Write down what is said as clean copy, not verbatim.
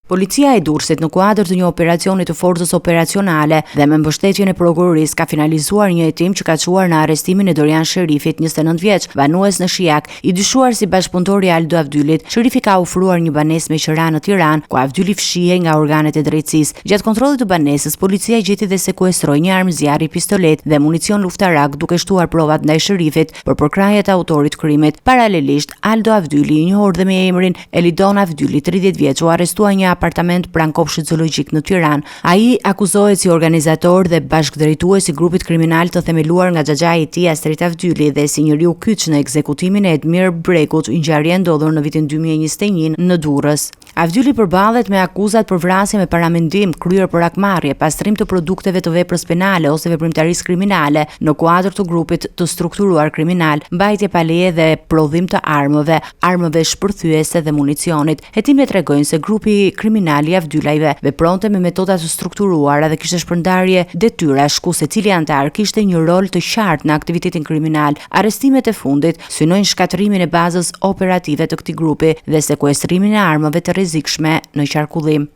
Policia e Durrësit në kuadër të një operacioni të forcës operacionale dhe me mbështetjen e prokurorisë ka finalizuar një hetim që ka çuar në arrestimin e Dorian Sherifit, 29 vjeç, banues në Shijak, i dyshuar si bashkëpunëtor i Aldo Avdylit. Sherifi ka ofruar një banesë me qira në Tiranë, ku Avdyli fshihej nga organet e drejtësisë. Gjatë kontrollit të banesës, policia gjeti dhe sekuestroi një armë zjarri, pistolet dhe municion luftarak, duke shtuar provat ndaj Sherifit për përkrahjet e autorit të krimit. Paralelisht, Aldo Avdyli, i njohur dhe me emrin Elidon Avdyli, 30 vjeç, u arrestua një apartament pranë kopshtit zoologjik në Tiranë. Ai akuzohet si organizator dhe bashkëdrejtues i grupit kriminal të themeluar nga xhaxhai i tij Astrit Avdyli dhe si njeriu kyç në ekzekutimin e Edmir Brekut, ngjarje ndodhur në vitin 2021 në Durrës. Avdyli përballet me akuzat për vrasje me paramendim, kryer për akmarrje, pastrim të produkteve të veprës penale ose veprimtarisë kriminale në kuadër të grupit të strukturuar kriminal, mbajtje pa leje dhe prodhim të armëve shpërthyese dhe municionit. Hetimet tregojnë se grupi kriminal i Avdylajve vepronte me metoda të strukturuara dhe kishte shpërndarje detyrash, ku secili antar kishte një rol të qartë në aktivitetin kriminal. Arrestimet e fundit synojnë shkatrimin e bazës operative të këtij grupi dhe sekuestrimin e armëve të rrezikshme në qarkullim.